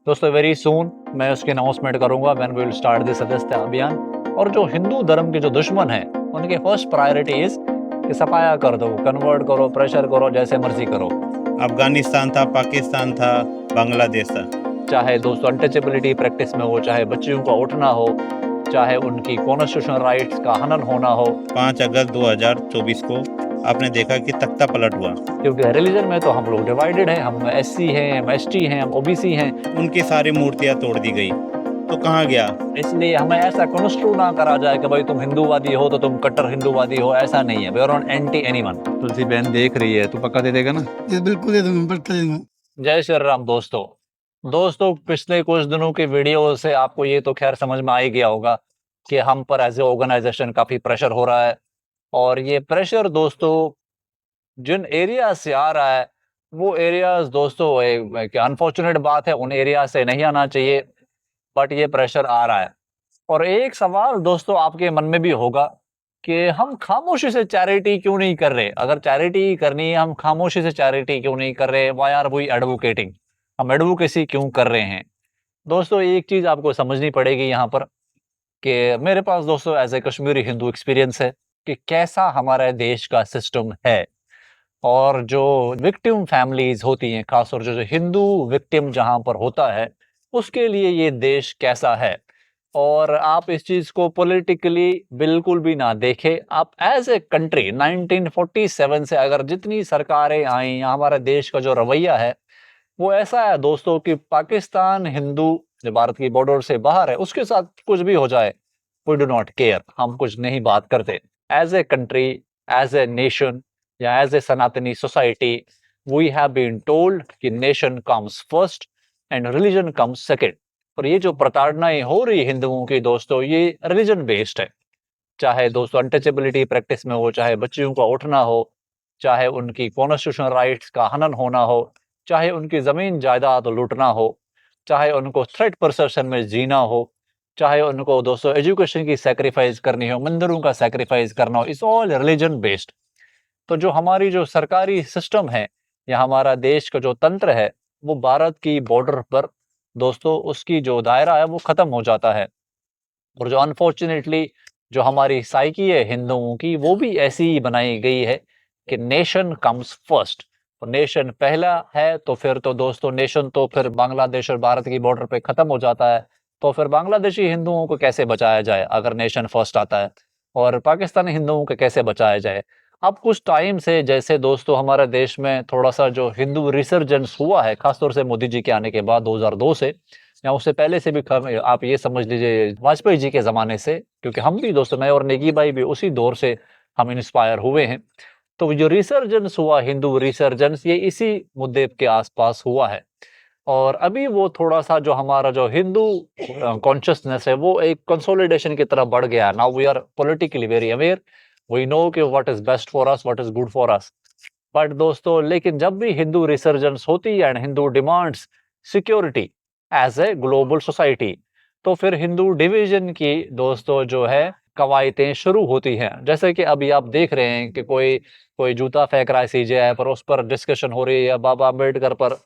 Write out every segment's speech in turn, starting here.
दोस्तों very soon मैं उसकी अनाउंसमेंट करूंगा when we will start this सदस्यता अभियान। और जो हिंदू धर्म के जो दुश्मन हैं उनकी फर्स्ट प्रायोरिटी इज कि सफाया कर दो, कन्वर्ट करो, प्रेशर करो, जैसे मर्जी करो। अफगानिस्तान था, पाकिस्तान था, बांग्लादेश था। चाहे दोस्तों अनटचेबिलिटी प्रैक्टिस में हो, चाहे बच्चियों का उठना हो, चाहे उनकी कॉन्स्टिट्यूशनल राइट्स का हनन होना हो। 5 अगस्त 2024 को आपने देखा कि तख्ता पलट हुआ। क्योंकि रिलीजन में तो हम लोग डिवाइडेड हैं, हम एससी हैं, हम एसटी हैं, हम ओबीसी हैं। उनकी सारी मूर्तियां तोड़ दी गई, तो कहाँ गया? इसलिए हमें ऐसा कंस्ट्रू ना करा जाए कि भाई तुम हिंदूवादी हो तो तुम कट्टर हिंदूवादी हो, ऐसा नहीं है। We are on anti anyone. Tulsi बहन देख रही है, तू पक्का दे देगा ना? ये बिल्कुल दे दूंगा, पक्का दे दूंगा। जय श्री राम दोस्तों पिछले कुछ दिनों की वीडियो से आपको ये तो खैर समझ में आ ही गया होगा कि हम पर एज ए ऑर्गेनाइजेशन काफी प्रेशर हो रहा है। और ये प्रेशर दोस्तों जिन एरिया से आ रहा है वो एरियाज दोस्तों अनफॉर्चुनेट बात है, उन एरिया से नहीं आना चाहिए, बट ये प्रेशर आ रहा है। और एक सवाल दोस्तों आपके मन में भी होगा कि हम खामोशी से चैरिटी क्यों नहीं कर रहे? अगर चैरिटी करनी है, हम खामोशी से चैरिटी क्यों नहीं कर रहे? Why are we advocating? हम एडवोकेसी क्यों कर रहे हैं? दोस्तों एक चीज आपको समझनी पड़ेगी यहाँ पर कि मेरे पास दोस्तों as a Kashmiri Hindu experience है कि कैसा हमारे देश का सिस्टम है। और जो विक्टिम फैमिलीज होती हैं, खासतौर से जो हिंदू विक्टिम जहां पर होता है, उसके लिए ये देश कैसा है। और आप इस चीज को पॉलिटिकली बिल्कुल भी ना देखें। आप एज ए कंट्री 1947 से अगर जितनी सरकारें आई, हमारे देश का जो रवैया है वो ऐसा है दोस्तों कि पाकिस्तान हिंदू जो भारत की बॉर्डर से बाहर है उसके साथ कुछ भी हो जाए, वी डू नॉट केयर, हम कुछ नहीं बात करते। As a country, as a nation या as a Sanatani society, we have been told कि nation comes first and religion comes second. और ये जो प्रताड़नाएं हो रही है हिंदुओं की दोस्तों, ये रिलीजन बेस्ड है। चाहे दोस्तों अनटचेबिलिटी प्रैक्टिस में हो, चाहे बच्चियों का उठना हो, चाहे उनकी कॉन्स्टिट्यूशनल राइट्स का हनन होना हो, चाहे उनकी जमीन जायदाद लूटना हो, चाहे उनको थ्रेट परसेप्शन में जीना हो, चाहे उनको दोस्तों एजुकेशन की सैक्रिफाइस करनी हो, मंदिरों का सैक्रिफाइस करना हो, इट्स ऑल रिलीजन बेस्ड। तो जो हमारी जो सरकारी सिस्टम है या हमारा देश का जो तंत्र है वो भारत की बॉर्डर पर दोस्तों उसकी जो दायरा है वो खत्म हो जाता है। और जो अनफॉर्चुनेटली जो हमारी साइकी है हिंदुओं की, वो भी ऐसी ही बनाई गई है कि नेशन कम्स फर्स्ट। तो नेशन पहला है तो फिर तो दोस्तों नेशन तो फिर बांग्लादेश और भारत की बॉर्डर पे खत्म हो जाता है। तो फिर बांग्लादेशी हिंदुओं को कैसे बचाया जाए अगर नेशन फर्स्ट आता है? और पाकिस्तानी हिंदुओं को कैसे बचाया जाए? अब कुछ टाइम से जैसे दोस्तों हमारे देश में थोड़ा सा जो हिंदू रिसर्जेंस हुआ है, खासतौर से मोदी जी के आने के बाद 2002 से, या उससे पहले से भी आप ये समझ लीजिए वाजपेयी जी के ज़माने से, क्योंकि हम भी दोस्तों, मैं और नेगी भाई भी उसी दौर से हम इंस्पायर हुए हैं। तो जो रिसर्जेंस हुआ, हिंदू रिसर्जेंस, ये इसी मुद्दे के आसपास हुआ है। और अभी वो थोड़ा-सा जो हमारा जो हिंदू कॉन्शियसनेस है वो एक कंसोलिडेशन की तरफ बढ़ गया है। Now we are politically very aware, we know कि what is best for us, what is good for us. But दोस्तों लेकिन जब भी हिंदू रिसर्जेंस होती है and Hindu demands security as a global society, तो फिर हिंदू डिवीजन की दोस्तों जो है कवायतें शुरू होती हैं। जैसे कि अभी आप देख रहे हैं कि कोई कोई जूता फेंक रहा है सीजेआई पर, उस पर डिस्कशन हो रही है, या बाबा अम्बेडकर पर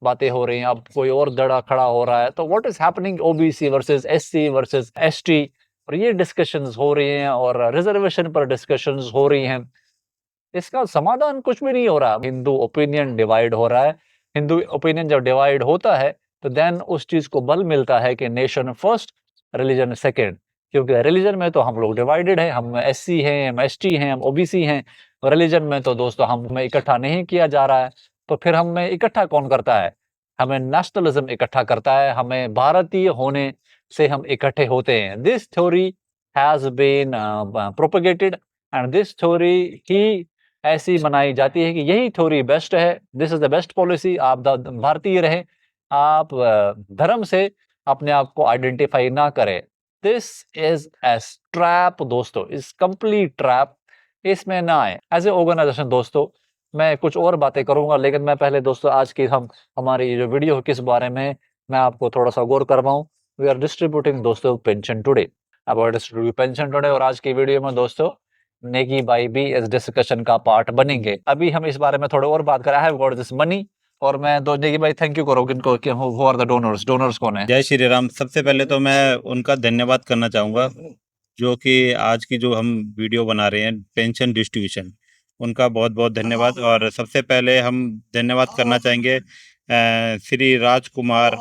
बातें हो रही हैं, अब कोई और दड़ा खड़ा हो रहा है। तो what is happening, OBC versus SC versus ST, और ये डिस्कशंस हो रही हैं और रिजर्वेशन पर डिस्कशंस हो रही हैं। इसका समाधान कुछ भी नहीं हो रहा। हिंदू ओपिनियन डिवाइड हो रहा है। हिंदू ओपिनियन जब डिवाइड होता है तो देन उस चीज को बल मिलता है कि नेशन फर्स्ट, रिलीजन सेकंड। क्योंकि रिलीजन में तो हम लोग डिवाइडेड हैं, हम एससी हैं, हम एसटी हैं, हम ओबीसी हैं। रिलीजन में तो दोस्तों हमें इकट्ठा नहीं किया जा रहा है। तो फिर हमें इकट्ठा कौन करता है? हमें नेशनलिज्म इकट्ठा करता है, हमें भारतीय होने से हम इकट्ठे होते हैं। This theory has been propagated and this theory ही ऐसी मनाई जाती है कि यही थ्योरी बेस्ट है, this is the best policy. आप भारतीय रहें, आप धर्म से अपने आप को आइडेंटिफाई ना करें। दिस इज ए ट्रैप दोस्तों, इज कंप्लीट ट्रैप। इसमें ना आए। एज ए ऑर्गेनाइजेशन दोस्तों मैं कुछ और बातें करूंगा, लेकिन मैं पहले दोस्तों आज की हमारी जो वीडियो है किस बारे में, मैं आपको थोड़ा सा गौर करवाऊं। वी आर डिस्ट्रीब्यूटिंग दोस्तों pension today, about distribute pension today. और आज की वीडियो में दोस्तों नेगी भाई भी इस डिस्कशन का पार्ट बनेंगे। अभी हम इस बारे में थोड़ा और बात करें। आई हैव गॉट दिस मनी, और मैं दो नेगी भाई थैंक यू करो किनको कि who are the donors, donors कौन है? जय श्री राम। सबसे पहले तो मैं उनका धन्यवाद करना चाहूँगा, जो कि आज की जो हम वीडियो बना रहे हैं पेंशन डिस्ट्रीब्यूशन, उनका बहुत-बहुत धन्यवाद। और सबसे पहले हम धन्यवाद करना चाहेंगे श्री राजकुमार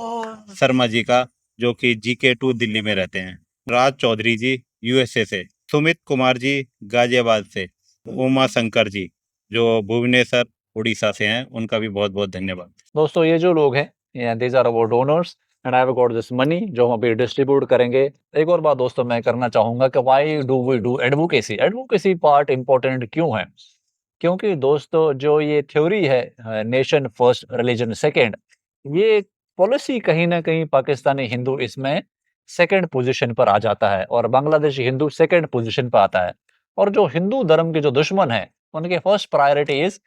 शर्मा जी का, जो कि GK2 दिल्ली में रहते हैं, राज चौधरी जी USA से, सुमित कुमार जी गाजियाबाद से, उमा शंकर जी जो भुवनेश्वर उड़ीसा से हैं, उनका भी बहुत-बहुत धन्यवाद। दोस्तों ये जो लोग हैं these are our donors and I have got this money जो हम अभी डिस्ट्रीब्यूट करेंगे। एक और बात दोस्तों मैं करना चाहूंगा कि why do we do advocacy? Advocacy part important क्यों है? क्योंकि दोस्तों जो ये थ्योरी है नेशन फर्स्ट रिलीजन सेकंड, ये पॉलिसी कहीं ना कहीं पाकिस्तानी हिंदू इसमें सेकंड पोजीशन पर आ जाता है और बांग्लादेशी हिंदू सेकंड पोजीशन पर आता है। और जो हिंदू धर्म के जो दुश्मन है उनके फर्स्ट प्रायोरिटी इज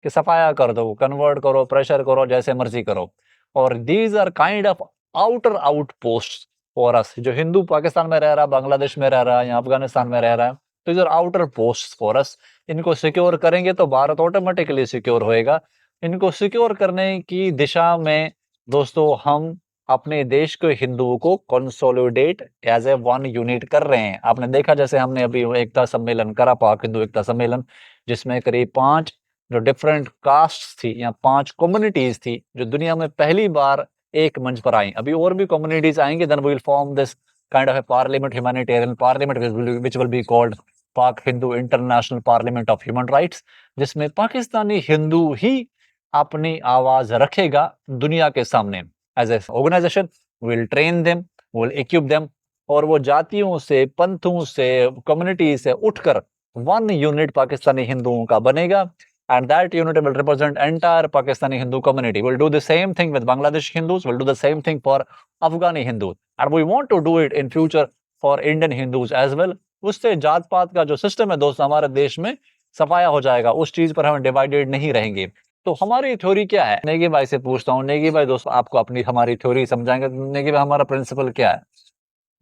कि सफाया कर दो, कन्वर्ट करो, प्रेशर करो, जैसे मर्जी करो। और these are kind of outer out post for us. जो हिंदू पाकिस्तान में रह रहा है, बांग्लादेश में रह रहा है या अफगानिस्तान में रह रहा है, तो these are outer post for us. इनको सिक्योर करेंगे तो भारत ऑटोमेटिकली सिक्योर होएगा। इनको सिक्योर करने की दिशा में दोस्तों हम अपने देश के हिंदुओं को consolidate as a one unit कर रहे हैं। आपने देखा जैसे हमने अभी वो एकता सम्मेलन करा, पाक हिंदू एकता सम्मेलन, जिसमें करीब 5 जो डिफरेंट कास्ट थी या 5 कम्युनिटीज थी जो दुनिया में पहली बार एक मंच पर आई। अभी और भी कम्युनिटीज आएंगे, then we will form this kind of a parliament, humanitarian parliament which will be called Pak Hindu international parliament of human rights, जिसमें पाकिस्तानी हिंदू ही अपनी आवाज रखेगा दुनिया के सामने। As a organization will train them, will equip them, और वो जातियों से, पंथों से, कम्युनिटी से उठकर वन यूनिट पाकिस्तानी हिंदुओं का बनेगा। And that unit will represent entire Pakistani Hindu community. We'll do the same thing with Bangladesh Hindus. We'll do the same thing for Afghani Hindus. And we want to do it in future for Indian Hindus as well. उससे जात पात का जो system है दोस्त हमारे देश में सफाया हो जाएगा, उस चीज पर हम डिवाइडेड नहीं रहेंगे। तो हमारी थ्योरी क्या है? नेगी भाई से पूछता हूँ। नेगी भाई दोस्त आपको अपनी हमारी थ्योरी समझाएंगे। नेगी भाई हमारा प्रिंसिपल क्या है?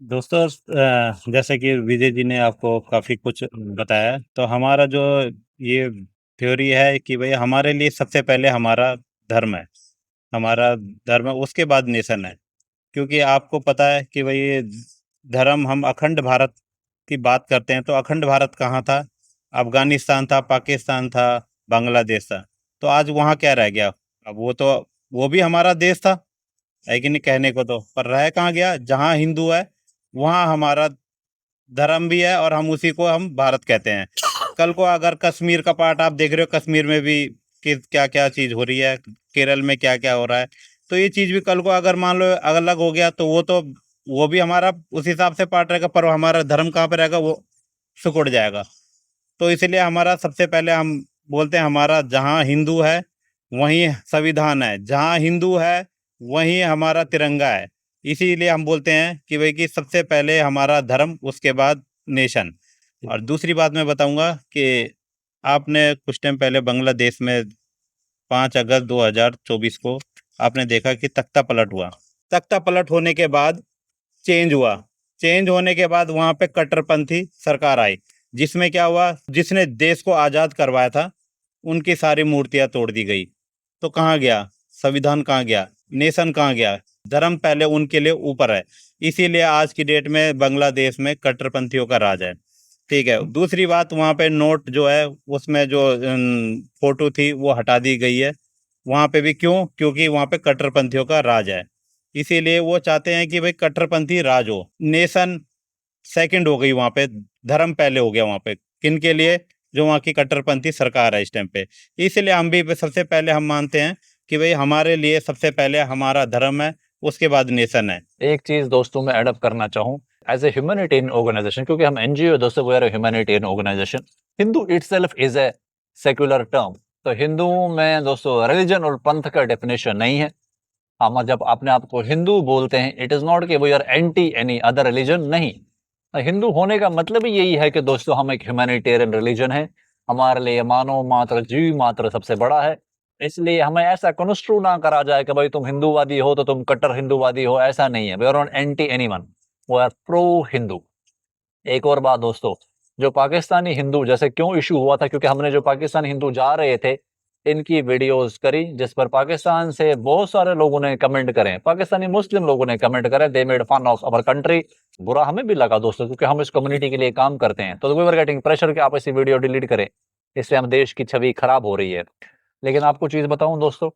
दोस्तों जैसे कि विजय जी ने आपको काफ़ी कुछ बताया, तो हमारा जो ये थ्योरी है कि भाई हमारे लिए सबसे पहले हमारा धर्म है, हमारा धर्म है, उसके बाद नेशन है। क्योंकि आपको पता है कि भाई ये धर्म, हम अखंड भारत की बात करते हैं तो अखंड भारत कहाँ था? अफ़गानिस्तान था, पाकिस्तान था, बांग्लादेश था। तो आज वहाँ क्या रह गया? अब वो भी हमारा देश था, है कि नहीं कहने को तो, पर रह कहाँ गया? जहाँ हिंदू है वहाँ हमारा धर्म भी है और हम उसी को हम भारत कहते हैं। कल को अगर कश्मीर का पार्ट आप देख रहे हो, कश्मीर में भी कि क्या-क्या चीज़ हो रही है, केरल में क्या-क्या हो रहा है, तो ये चीज़ भी कल को अगर मान लो अलग हो गया तो वो भी हमारा उस हिसाब से पार्ट रहेगा, पर हमारा धर्म कहाँ पे रहेगा? वो सिकुड़ जाएगा। तो इसलिए हमारा सबसे पहले हम बोलते हैं हमारा जहाँ हिंदू है वहीं संविधान है, जहाँ हिंदू है वहीं हमारा तिरंगा है। इसीलिए हम बोलते हैं कि भाई कि सबसे पहले हमारा धर्म, उसके बाद नेशन। और दूसरी बात मैं बताऊंगा कि आपने कुछ टाइम पहले बांग्लादेश में 5 अगस्त 2024 को आपने देखा कि तख्ता पलट हुआ। तख्ता पलट होने के बाद चेंज हुआ। चेंज होने के बाद वहाँ पे कट्टरपंथी सरकार आई, जिसमें क्या हुआ? जिसने देश को आज़ाद करवाया था उनकी सारी मूर्तियाँ तोड़ दी गई। तो कहाँ गया संविधान? कहाँ गया नेशन? कहाँ गया धर्म? पहले उनके लिए ऊपर है। इसीलिए आज की डेट में बांग्लादेश में कट्टरपंथियों का राज है। ठीक है। दूसरी बात, वहाँ पे नोट जो है उसमें जो फोटो थी वो हटा दी गई है। वहाँ पे भी क्यों? क्योंकि वहाँ पे कट्टरपंथियों का राज है। इसीलिए वो चाहते हैं कि भाई कट्टरपंथी राज हो। नेशन सेकंड हो गई वहाँ पे, धर्म पहले हो गया वहाँ पे। किन के लिए? जो वहाँ की कट्टरपंथी सरकार है इस टाइम पे। इसलिए हम भी सबसे पहले हम मानते हैं कि भाई हमारे लिए सबसे पहले हमारा धर्म है, उसके बाद नेशन है। एक चीज दोस्तों मैं एडअप करना चाहूँ एज ए ह्यूमैनिटेरियन ऑर्गेनाइजेशन, क्योंकि हम एनजीओ दोस्तों, we are a humanitarian organization. Hindu itself is a secular term. तो हिंदुओं में दोस्तों रिलीजन और पंथ का डेफिनेशन नहीं है। हम जब अपने आप को हिंदू बोलते हैं, इट इज नॉट कि we are anti any other religion, नहीं। हिंदू होने का मतलब ही यही है कि दोस्तों हम एक ह्यूमैनिटेरियन रिलीजन है। हमारे लिए मानव मात्र, जीव मात्र सबसे बड़ा है। इसलिए हमें ऐसा कंस्ट्रू ना करा जाए कि भाई तुम हिंदूवादी हो तो तुम कट्टर हिंदूवादी हो, ऐसा नहीं है। We are not anti anyone, we are pro Hindu. एक और बात दोस्तों, जो पाकिस्तानी हिंदू जैसे क्यों इशू हुआ था, क्योंकि हमने जो पाकिस्तानी हिंदू जा रहे थे इनकी वीडियोस करी, जिस पर पाकिस्तान से बहुत सारे लोगों ने कमेंट करे, पाकिस्तानी मुस्लिम लोगों ने कमेंट करे, they made fun of our country. बुरा हमें भी लगा दोस्तों, क्योंकि हम इस कम्युनिटी के लिए काम करते हैं। तो वी वर गेटिंग प्रेशर कि आप ऐसी वीडियो डिलीट करें, इससे हम देश की छवि खराब हो रही है। लेकिन आपको चीज बताऊं दोस्तों,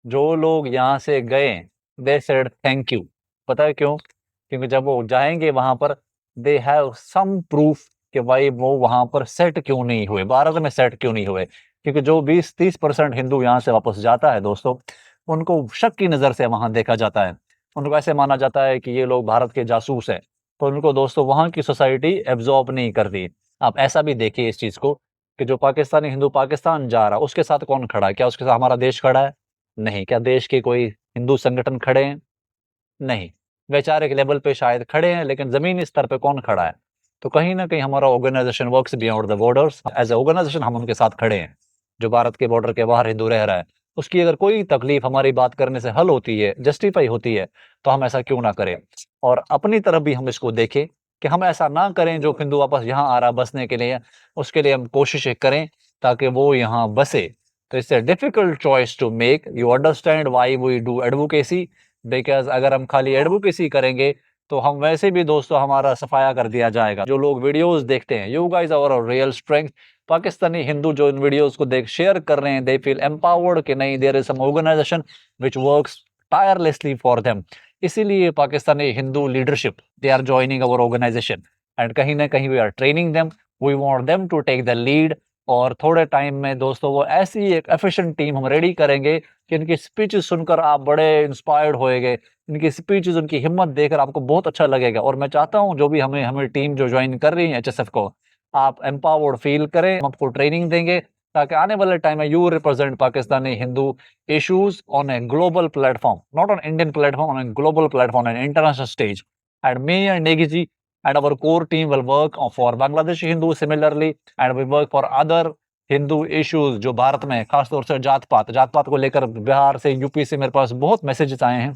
जो लोग यहाँ से गए, दे सेड थैंक यू। पता है क्यों? क्योंकि जब वो जाएंगे वहां पर, दे हैव सम प्रूफ कि भाई वो वहां पर सेट क्यों नहीं हुए, भारत में सेट क्यों नहीं हुए। क्योंकि जो 20-30% हिंदू यहाँ से वापस जाता है दोस्तों, उनको शक की नज़र से वहां देखा जाता है। उनको ऐसे माना जाता है कि ये लोग भारत के जासूस हैं। तो उनको दोस्तों वहां की सोसाइटी एब्जॉर्ब नहीं करती। आप ऐसा भी देखिए इस चीज को, कि जो पाकिस्तानी हिंदू पाकिस्तान जा रहा है, उसके साथ कौन खड़ा है? क्या उसके साथ हमारा देश खड़ा है? नहीं। क्या देश के कोई हिंदू संगठन खड़े हैं? नहीं। वैचारिक लेवल पे शायद खड़े हैं, लेकिन जमीनी स्तर पे कौन खड़ा है? तो कहीं ना कहीं हमारा organization works beyond the borders. As a organization हम उनके साथ खड़े हैं। जो भारत के बॉर्डर के बाहर हिंदू रह रहा है, उसकी अगर कोई तकलीफ हमारी बात करने से हल होती है, जस्टिफाई होती है, तो हम ऐसा क्यों ना करें। और अपनी तरफ भी हम इसको देखें कि हम ऐसा ना करें। जो हिंदू वापस यहाँ आ रहा बसने के लिए, उसके लिए हम कोशिशें करें ताकि वो यहाँ बसे। तो इससे difficult choice to make. You understand why we do advocacy, because अगर हम खाली एडवोकेसी करेंगे तो हम वैसे भी दोस्तों हमारा सफाया कर दिया जाएगा। जो लोग वीडियोस देखते हैं, you guys are our real strength. Pakistani Hindu जो इन वीडियोस को देख शेयर कर रहे हैं, दे फील एम्पावर्ड कि नहीं, there is some organization which works tirelessly for them. इसीलिए Pakistani Hindu leadership, they are joining our organization, and कहीं ना कहीं we are training them. We want them to take the lead. और थोड़े टाइम में दोस्तों वो ऐसी एक एफिशिएंट टीम हम रेडी करेंगे कि इनकी स्पीचेस सुनकर आप बड़े इंस्पायर्ड होएंगे। इनकी स्पीचेस, उनकी हिम्मत देखकर आपको बहुत अच्छा लगेगा। और मैं चाहता हूं जो भी हमें हमें टीम जो ज्वाइन कर रही है एचएसएफ को, आप एम्पावर्ड फील करें। हम आपको ट्रेनिंग देंगे ताकि आने वाले टाइम में you represent Pakistani Hindu issues on a global platform, not on Indian platform, on a global platform and international stage. And me and Negi ji and our core team will work for Bangladeshi Hindu similarly, and we work for other Hindu issues जो भारत में, खासतौर से जात पात को लेकर बिहार से, UP से मेरे पास बहुत मैसेजेस आए हैं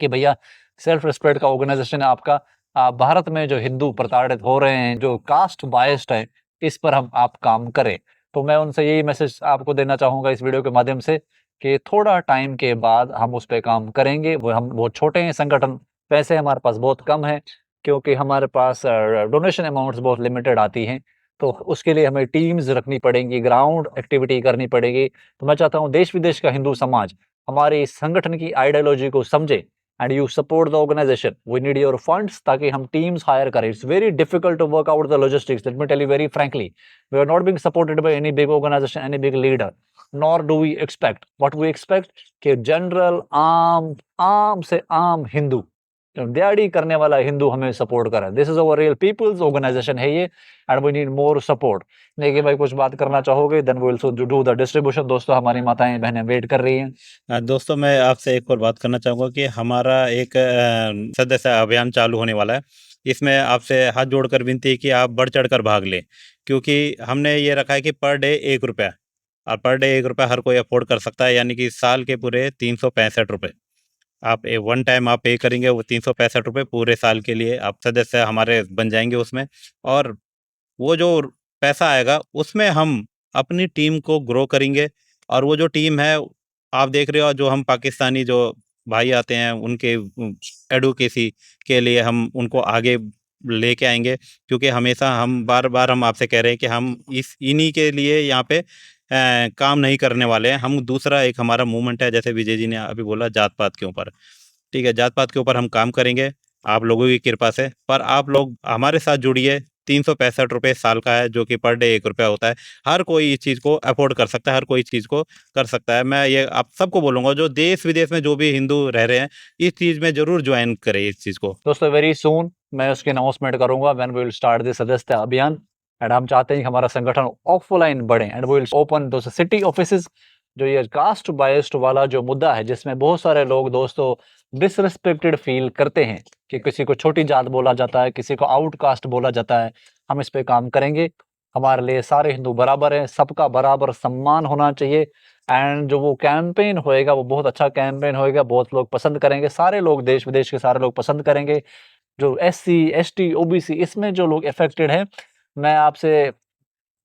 कि भैया सेल्फ रिस्पेक्ट का ऑर्गेनाइजेशन है आपका, आप भारत में जो हिंदू प्रताड़ित हो रहे हैं, जो कास्ट बायस्ड है, इस पर हम आप काम करें। तो मैं उनसे यही मैसेज आपको देना चाहूंगा इस वीडियो के माध्यम से, कि थोड़ा टाइम के बाद हम उस पर काम करेंगे। वो हम बहुत छोटे हैं संगठन, पैसे हमारे पास बहुत कम है, क्योंकि हमारे पास डोनेशन अमाउंट्स बहुत लिमिटेड आती हैं। तो उसके लिए हमें टीम्स रखनी पड़ेंगी, ग्राउंड एक्टिविटी करनी पड़ेगी। तो मैं चाहता हूँ देश विदेश का हिंदू समाज हमारे इस संगठन की आइडियोलॉजी को समझे, and you support the organization. We need your funds ताकि हम टीम्स हायर करें। It's very difficult to work out the logistics, let me tell you very frankly. We are not being supported by any big organization, any big leader, nor do we expect. What we expect कि general आम से आम हिंदू, दिहाड़ी करने वाला हिंदू हमें support करे। This is our real peoples organization है ये, and we need more support. देखिए भाई, कुछ बात करना चाहोगे? Then we will do the distribution. दोस्तों हमारी माताएं बहनें वेट कर रही हैं। दोस्तों मैं आपसे एक और बात करना चाहूँगा कि हमारा एक सदस्य अभियान चालू होने वाला है। इसमें आपसे हाथ जोड़कर विनती है कि आप बढ़ चढ़कर भाग लें, क्योंकि हमने ये रखा है कि पर डे ₹1, और पर डे ₹1 हर कोई अफोर्ड कर सकता है, यानी कि साल के पूरे ₹365। आप वन टाइम आप पे करेंगे, वो ₹365 पूरे साल के लिए आप सदस्य हमारे बन जाएंगे उसमें। और वो जो पैसा आएगा उसमें हम अपनी टीम को ग्रो करेंगे। और वो जो टीम है, आप देख रहे हो, जो हम पाकिस्तानी जो भाई आते हैं उनके एडवोकेसी के लिए हम उनको आगे लेके आएंगे, क्योंकि हमेशा हम बार हम आपसे कह रहे हैं कि हम इन्हीं के लिए यहाँ पे काम नहीं करने वाले हैं। हम दूसरा एक हमारा मूवमेंट है, जैसे विजय जी ने अभी बोला, जात पात के ऊपर। ठीक है, जात पात के ऊपर हम काम करेंगे आप लोगों की कृपा से। पर आप लोग हमारे साथ जुड़िए। ₹365 साल का है, जो कि पर डे ₹1 होता है। हर कोई इस चीज़ को अफोर्ड कर सकता है, हर कोई इस चीज़ को कर सकता है। मैं ये आप सबको बोलूँगा, जो देश विदेश में जो भी हिंदू रह रहे हैं, इस चीज़ में ज़रूर ज्वाइन करें इस चीज़ को। दोस्तों वेरी सून मैं उसकी अनाउंसमेंट करूंगा when we will start this सदस्यता अभियान। एंड हम चाहते हैं कि हमारा संगठन ऑफलाइन बढ़े, एंड वी विल ओपन दो सिटी ऑफिसेज। जो ये कास्ट बायस्ड वाला जो मुद्दा है, जिसमें बहुत सारे लोग दोस्तों डिसरिस्पेक्टेड फील करते हैं कि किसी को छोटी जात बोला जाता है, किसी को आउटकास्ट बोला जाता है, हम इस पे काम करेंगे। हमारे लिए सारे हिंदू बराबर हैं, सबका बराबर सम्मान होना चाहिए। एंड जो वो कैंपेन होएगा वो बहुत अच्छा कैंपेन होएगा, बहुत लोग पसंद करेंगे, सारे लोग, देश विदेश के सारे लोग पसंद करेंगे। जो एससी, एसटी, ओबीसी, इसमें जो लोग अफेक्टेड हैं, मैं आपसे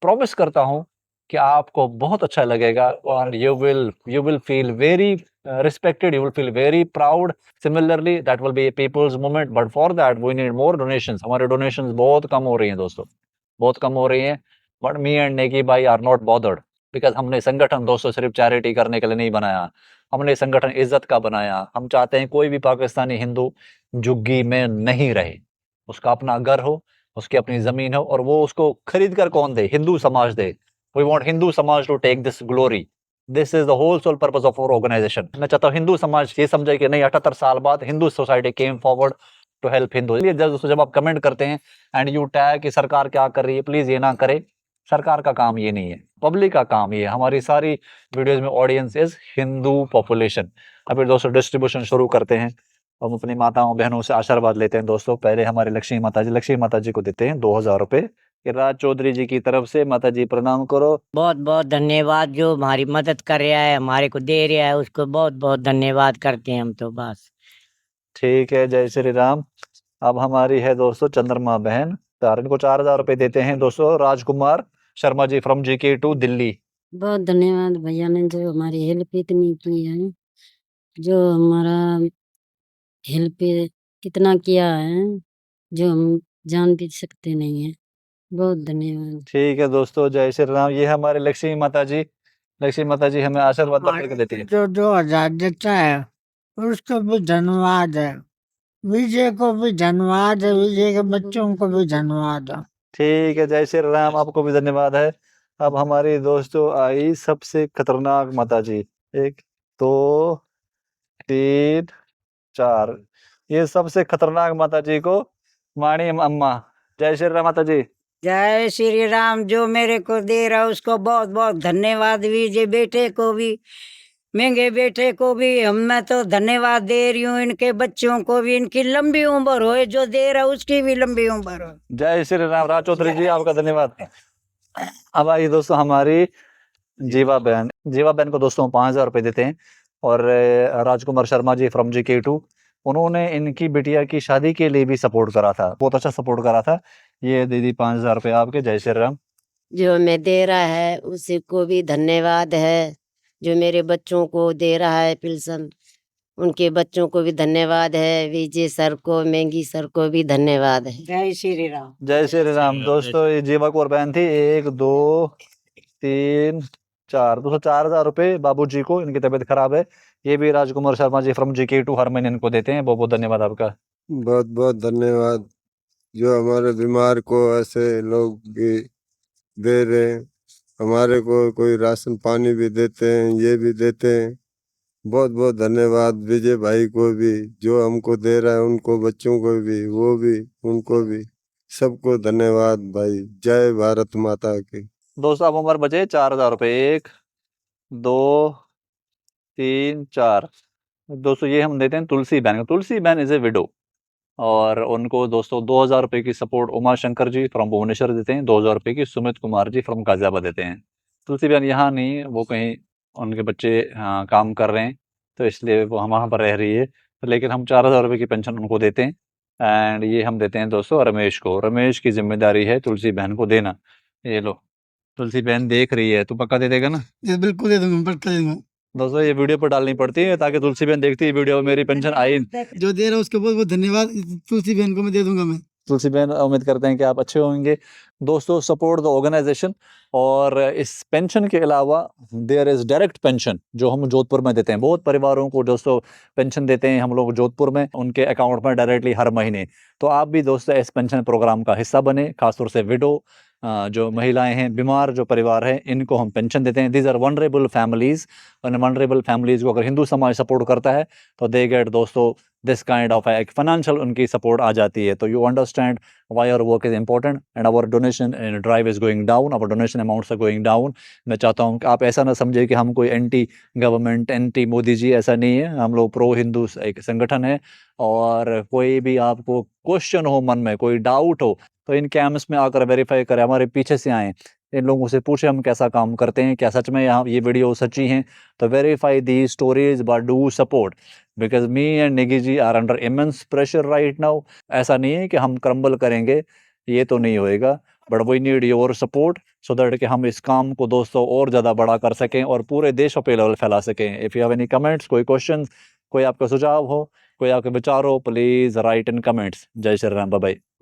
प्रॉमिस करता हूं कि आपको बहुत अच्छा लगेगा और you will feel very respected, you will feel very proud. Similarly, that will be a people's movement, but for that we need more donations. हमारे donations बहुत कम हो रही हैं दोस्तों, बहुत कम हो रही हैं, but me and नेगी भाई are not bothered because हमने संगठन दोस्तों सिर्फ चैरिटी करने के लिए नहीं बनाया, हमने संगठन इज्जत का बनाया। हम चाहते हैं कोई भी पाकिस्तानी हिंदू झुग्गी में नहीं रहे, उसका अपना घर हो, उसकी अपनी जमीन हो और वो उसको खरीद कर कौन दे? हिंदू समाज दे। We want Hindu samaj to take this glory. This is the whole sole purpose of our organization. मैं चाहता हूँ हिंदू समाज ये समझे कि नहीं, 78 साल बाद Hindu society came forward to help Hindu. इसलिए दोस्तों जब आप कमेंट करते हैं एंड यू टैग कि सरकार क्या कर रही है, प्लीज ये ना करे। सरकार का काम ये नहीं है, पब्लिक का काम ये है। हमारी सारी वीडियोज में ऑडियंस इज हिंदू पॉपुलेशन। अभी दोस्तों डिस्ट्रीब्यूशन शुरू करते हैं। हम अपनी माताओं बहनों से आशीर्वाद लेते हैं दोस्तों। पहले हमारे लक्ष्मी माता जी को देते हैं 2000 रुपए राज चौधरी जी की तरफ से। माता जी प्रणाम करो। बहुत बहुत धन्यवाद, जो हमारी मदद कर रहा है, हमारे को दे रहा है, उसको बहुत बहुत धन्यवाद करते हैं हम तो बस। ठीक है, जय श्री राम। अब हमारी है दोस्तों चंद्रमा बहन, इनको 4000 रुपए देते हैं दोस्तों राजकुमार शर्मा जी फ्रॉम GK2 दिल्ली। बहुत धन्यवाद भैया ने जो हमारी हेल्प इतनी की है, जो हमारा हेल्प इतना किया है जो हम जान भी सकते नहीं है। बहुत धन्यवाद। ठीक है दोस्तों, जय श्री राम। ये हमारे लक्ष्मी माता जी हमें आशीर्वाद पत्र के देती है। जो 2000 देता है उसको भी धन्यवाद है, विजय को भी धन्यवाद है, विजय के बच्चों को भी धन्यवाद है। ठीक है, जय श्री राम, आपको भी धन्यवाद है। अब हमारी दोस्तों आई सबसे खतरनाक माता जी, 1 2 3 4। ये सबसे खतरनाक माता जी को माणी अम्मा। जय श्री राम माता जी। जय श्री राम। जो मेरे को दे रहा उसको बहुत बहुत धन्यवाद। विजय बेटे को भी, महंगे बेटे को भी मैं तो धन्यवाद दे रही हूँ। इनके बच्चों को भी इनकी लंबी उम्र हो, जो दे रहा उसकी भी लंबी उम्र हो। जय श्री राम। राज चौधरी जी आपका धन्यवाद। अब आइए दोस्तों हमारी जीवा बहन को दोस्तों 5000 रुपए देते हैं। और राजकुमार शर्मा जी फ्रॉम GK2, उन्होंने इनकी बिटिया की शादी के लिए भी सपोर्ट करा था, बहुत अच्छा सपोर्ट करा था। ये दीदी 5000 रुपए आपके। जय श्री राम। जो हमें दे रहा है उसी को भी धन्यवाद है, जो मेरे बच्चों को दे रहा है पेंशन, उनके बच्चों को भी धन्यवाद है। विजय सर को, महंगी सर को भी धन्यवाद है। जय श्री राम। जय श्री राम। दोस्तों ये जीवा कौर बहन थी, 1 2 3 4, दोस्तों 4000 रुपए बाबू जी को, इनकी तबीयत खराब है। ये भी राजकुमार शर्मा जी फ्रॉम GK2 हर महीने इनको देते हैं। बहुत बहुत धन्यवाद आपका। बहुत बहुत धन्यवाद, जो हमारे बीमार को ऐसे लोग भी दे रहे हैं। हमारे को कोई राशन पानी भी देते हैं, ये भी देते हैं। बहुत बहुत धन्यवाद विजय भाई को भी, जो हमको दे रहा है, उनको बच्चों को भी, वो भी, उनको भी, सबको धन्यवाद भाई। जय भारत माता की। दोस्तों अब हमारे बचे 4000 रुपए, 1 2 3 4। दोस्तों ये हम देते हैं तुलसी बहन को। तुलसी बहन इज ए विडो और उनको दोस्तों 2000 रुपए की सपोर्ट उमा शंकर जी फ्रॉम भुवनेश्वर देते हैं। 2000 रुपए की सुमित कुमार जी फ्रॉम गाजियाबाद देते हैं। तुलसी बहन यहाँ नहीं, वो कहीं उनके बच्चे काम कर रहे हैं, तो इसलिए वो हम वहाँ पर रह रही है। लेकिन हम 4000 रुपए की पेंशन उनको देते हैं। एंड ये हम देते हैं दोस्तों रमेश को। रमेश की जिम्मेदारी है तुलसी बहन को देना। ये लो, तुलसी बहन देख रही है, तू पक्का दे देगा ना? ये बिल्कुल दे दूंगा, पक्का दे दूंगा। दोस्तों ये वीडियो पर डालनी पड़ती है ताकि तुलसी बहन देखती है वीडियो, मेरी पेंशन आई। जो दे रहा है उसके बहुत बहुत धन्यवाद। तुलसी बहन को मैं दे दूंगा। मैं तुलसी बहन उम्मीद करते हैं कि आप अच्छे होंगे। दोस्तों सपोर्ट द ऑर्गेनाइजेशन। और इस पेंशन के अलावा देयर इज डायरेक्ट पेंशन जो हम जोधपुर में देते हैं। बहुत परिवारों को दोस्तों पेंशन देते हैं हम लोग जोधपुर में, उनके अकाउंट में डायरेक्टली हर महीने। तो आप भी दोस्तों इस पेंशन प्रोग्राम का हिस्सा बने, खासतौर से विडो, जो महिलाएं हैं, बीमार जो परिवार हैं, इनको हम पेंशन देते हैं। These are vulnerable families. और वनरेबल फैमिलीज को अगर हिंदू समाज सपोर्ट करता है तो दे गेट दोस्तों दिस काइंड ऑफ एक फाइनेंशियल उनकी सपोर्ट आ जाती है। तो you understand why our work is important and our donation drive is going down, our donation amounts are going down. मैं चाहता हूँ कि आप ऐसा ना समझे कि हम कोई anti government, anti Modi ji, ऐसा नहीं है। हम लोग प्रो हिंदू एक संगठन है। और कोई भी आपको क्वेश्चन हो मन में, कोई डाउट हो, तो इन कैंप्स में आकर वेरीफाई करें, हमारे पीछे से आएँ, इन लोगों से पूछे हम कैसा काम करते हैं, क्या सच में यहाँ ये वीडियो सच्ची हैं। तो verify the stories but do support, because me and Nigi ji are under immense pressure right now. ऐसा नहीं है कि हम क्रम्बल करेंगे, ये तो नहीं होएगा। But we need your support so that कि हम इस काम को दोस्तों और ज़्यादा बड़ा कर सकें और पूरे देशों पे लेवल फैला सकें। If you have any comments, कोई क्वेश्चन, कोई आपका सुझाव हो, कोई आपके विचार हो, प्लीज़ राइट इन कमेंट्स। जय श्री राम, बाय बाय।